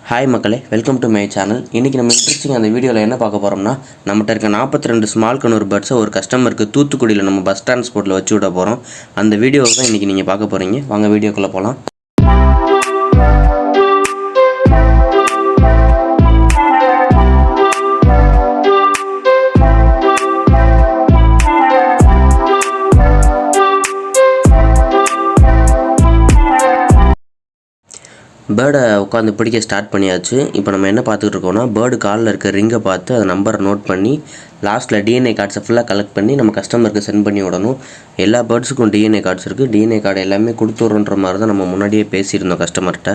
Hi மக்களே, welcome to my channel. இன்றைக்கி நம்ம இன்ட்ரெஸ்டிங் அந்த வீடியோவில் என்ன பார்க்க போகிறோம்னா, நம்மகிட்ட இருக்க 42 ஸ்மால் கனூர் பேர்ட்ஸை ஒரு கஸ்டமருக்கு தூத்துக்குடியில் நம்ம பஸ் டிரான்ஸ்போர்ட்டில் வச்சு விட போகிறோம். அந்த வீடியோவை தான் இன்றைக்கி நீங்கள் பார்க்க போகிறீங்க. வாங்க வீடியோக்குள்ளே போகலாம். பேர்டை உட்காந்து பிடிக்க ஸ்டார்ட் பண்ணியாச்சு. இப்போ நம்ம என்ன பார்த்துக்கிட்டு இருக்கோம்னா, பேர்டு காலில் இருக்க ரிங்கை பார்த்து அதை நம்பரை நோட் பண்ணி லாஸ்ட்டில் டிஎன்ஏ கார்ட்ஸை ஃபுல்லாக கலெக்ட் பண்ணி நம்ம கஸ்டமருக்கு சென்ட் பண்ணி விடணும். எல்லா பேர்ட்ஸுக்கும் டிஎன்ஏ கார்ட்ஸ் இருக்குது. டிஎன்ஏ கார்டு எல்லாமே கொடுத்துட்றோன்ற மாதிரி தான் நம்ம முன்னாடியே பேசியிருந்தோம் கஸ்டமர்கிட்ட.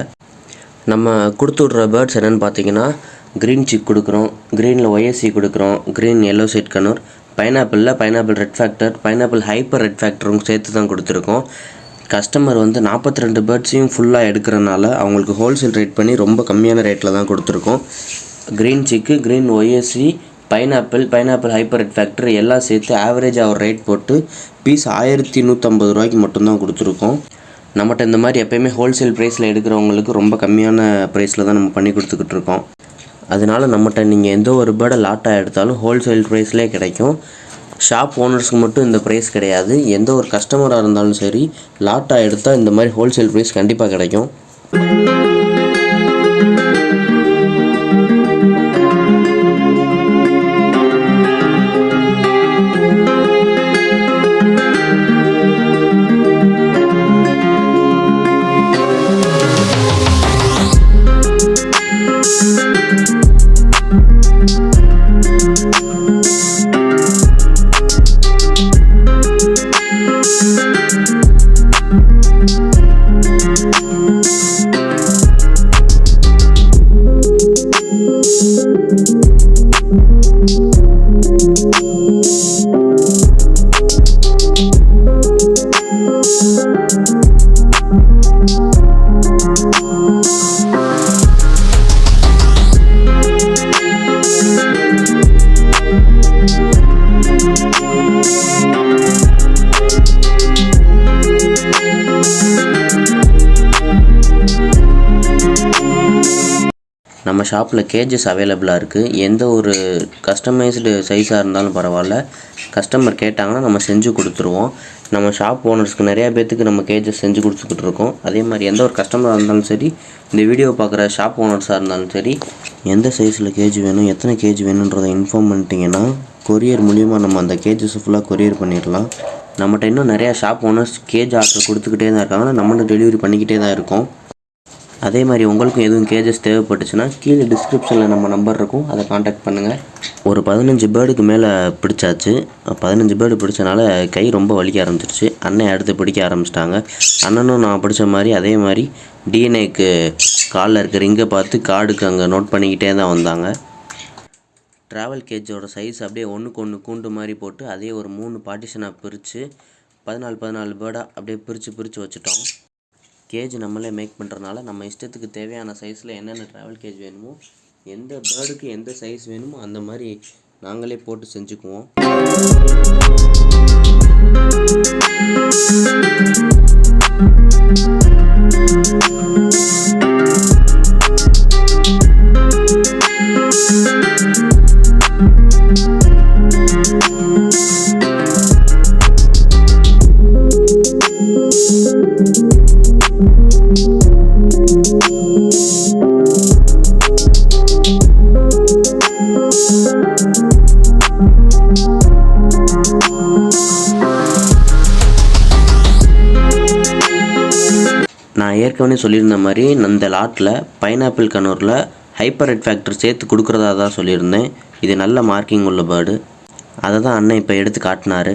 நம்ம கொடுத்து விட்ற பேர்ட்ஸ் என்னென்னு பார்த்தீங்கன்னா, க்ரீன் சிக் கொடுக்குறோம், க்ரீனில் ஒய்எஸ்சி கொடுக்குறோம், க்ரீன் எல்லோ சைட் கனூர், pineapple red factor, pineapple hyper red ஃபேக்டரும் சேர்த்து தான் கொடுத்துருக்கோம். கஸ்டமர் 42 பேர்ட்ஸையும் ஃபுல்லாக எடுக்கிறனால அவங்களுக்கு ஹோல்சேல் ரேட் பண்ணி ரொம்ப கம்மியான ரேட்டில் தான் கொடுத்துருக்கோம். க்ரீன் சிக்கு, green YSC, pineapple hyper red factor எல்லாம் சேர்த்து ஆவரேஜாக ஒரு ரேட் போட்டு பீஸ் 1150 ரூபாய்க்கு மட்டும்தான் கொடுத்துருக்கோம். நம்மகிட்ட இந்த மாதிரி எப்போயுமே ஹோல்சேல் ப்ரைஸில் எடுக்கிறவங்களுக்கு ரொம்ப கம்மியான ப்ரைஸில் தான் நம்ம பண்ணி கொடுத்துக்கிட்டு இருக்கோம். அதனால நம்மகிட்ட நீங்கள் எந்த ஒரு பேர்டை லாட்டாக எடுத்தாலும் ஹோல்சேல் ப்ரைஸ்லேயே கிடைக்கும். ஷாப் ஓனர்ஸ்க்கு மட்டும் இந்த ப்ரைஸ் கிடையாது. எந்த ஒரு கஸ்டமராக இருந்தாலும் சரி, லாட்டாக எடுத்தால் இந்த மாதிரி ஹோல்சேல் ப்ரைஸ் கண்டிப்பாக கிடைக்கும். நம்ம ஷாப்பில் கேஜஸ் அவைலபிளாக இருக்குது. எந்த ஒரு கஸ்டமைஸ்டு சைஸாக இருந்தாலும் பரவாயில்ல, கஸ்டமர் கேட்டாங்கன்னா நம்ம செஞ்சு கொடுத்துருவோம். நம்ம ஷாப் ஓனர்ஸ்க்கு நிறையா பேர்த்துக்கு நம்ம கேஜஸ் செஞ்சு கொடுத்துக்கிட்டு இருக்கோம். அதே மாதிரி எந்த ஒரு கஸ்டமராக இருந்தாலும் சரி, இந்த வீடியோ பார்க்குற ஷாப் ஓனர்ஸாக இருந்தாலும் சரி, எந்த சைஸில் கேஜ் வேணும், எத்தனை கேஜ் வேணுன்றதை இன்ஃபார்ம் பண்ணிட்டீங்கன்னா கொரியர் மூலிமா நம்ம அந்த கேஜஸ் ஃபுல்லாக கொரியர் பண்ணிடலாம். நம்மகிட்ட இன்னும் நிறையா ஷாப் ஓனர்ஸ் கேஜ் ஆர்டர் கொடுத்துக்கிட்டே தான் இருக்காங்க. நம்மளும் டெலிவரி பண்ணிக்கிட்டே தான் இருக்கோம். அதே மாதிரி உங்களுக்கும் எதுவும் கேஜஸ் தேவைப்பட்டுச்சுன்னா கீழே டிஸ்கிரிப்ஷனில் நம்ம நம்பர் இருக்கும், அதை காண்டாக்ட் பண்ணுங்கள். ஒரு 15 பேர்டுக்கு மேலே பிடிச்சாச்சு. 15 பேர்டு பிடிச்சனால கை ரொம்ப வலிக்க ஆரம்பிச்சிருச்சு. அண்ணன் அடுத்து பிடிக்க ஆரம்பிச்சிட்டாங்க. அண்ணனும் நான் பிடிச்ச மாதிரி அதே மாதிரி டிஎன்ஏக்கு காலில் இருக்க ரிங்கை பார்த்து கார்டுக்கு அங்கே நோட் பண்ணிக்கிட்டே தான் வந்தாங்க. ட்ராவல் கேஜோட சைஸ் அப்படியே ஒன்றுக்கு ஒன்று கூண்டு மாதிரி போட்டு அதே ஒரு 3 பார்ட்டிஷனாக பிரித்து 14 பேர்டாக அப்படியே பிரித்து வச்சுட்டோம். கேஜ் நம்மளே மேக் பண்ணுறதுனால நம்ம இஷ்டத்துக்கு தேவையான சைஸில் என்னென்ன ட்ராவல் கேஜ் வேணுமோ, எந்த பேர்டுக்கு எந்த சைஸ் வேணுமோ அந்த மாதிரி நாங்களே போட்டு செஞ்சுக்குவோம். நான் ஏற்கனவே சொல்லியிருந்த மாதிரி இந்த லாட்டில் பைனாப்பிள் கனூரில் ஹைப்பர் ரெட் ஃபேக்டர் சேர்த்து கொடுக்குறதா தான் சொல்லியிருந்தேன். இது நல்ல மார்க்கிங் உள்ள பேர்டு. அதை தான் அண்ணன் இப்போ எடுத்து காட்டினார்.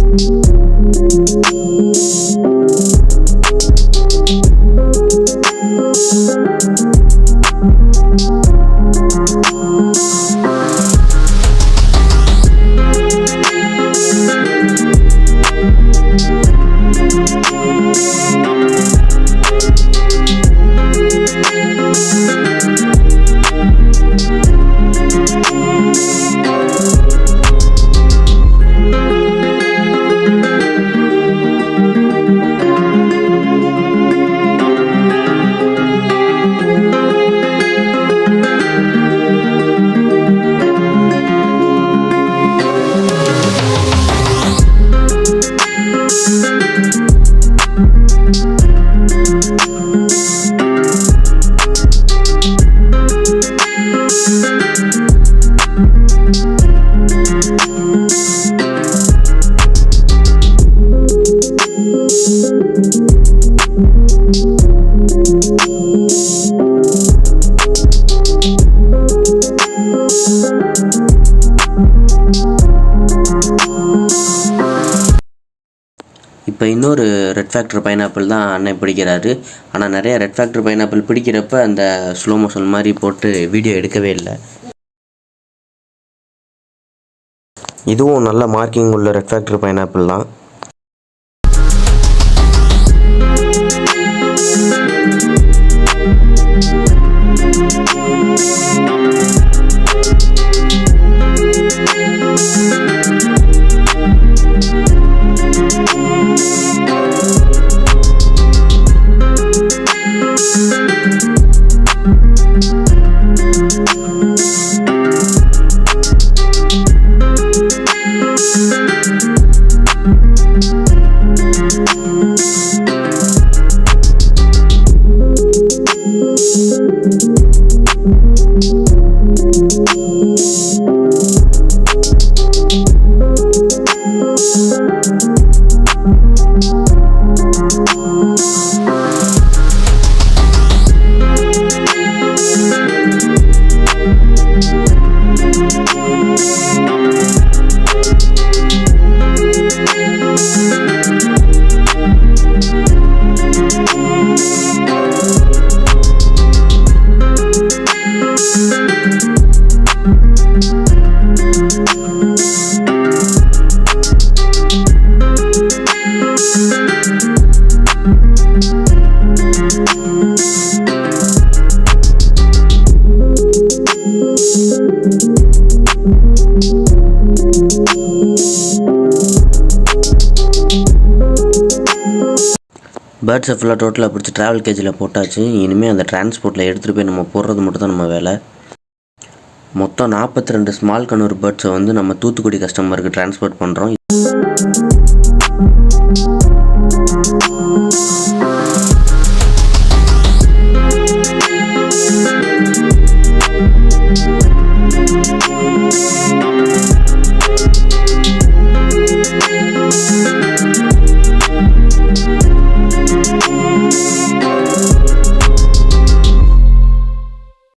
Thank you. இன்னொரு ரெட் ஃபேக்டர் பைனாப்பிள் தான் அண்ணன் பிடிக்கிறாரு. ஆனால் நிறைய ரெட் ஃபேக்டர் பைனாப்பிள் பிடிக்கிறப்ப அந்த ஸ்லோ மோஷன் மாதிரி போட்டு வீடியோ எடுக்கவே இல்லை. இதுவும் நல்ல மார்க்கிங் உள்ள ரெட் ஃபேக்டர் பைனாப்பிள் தான். பேர்ட்ஸை ஃபுல்லாக டோட்டலாக பிடிச்சி ட்ராவல் கேஜில் போட்டாச்சு. இனிமேல் அந்த டிரான்ஸ்போர்ட்டில் எடுத்துகிட்டு போய் நம்ம போடுறது மட்டும் தான் நம்ம வேலை. மொத்தம் 42 ஸ்மால் கனூர் பேர்ட்ஸை வந்து நம்ம தூத்துக்குடி கஸ்டமருக்கு டிரான்ஸ்போர்ட் பண்ணுறோம்.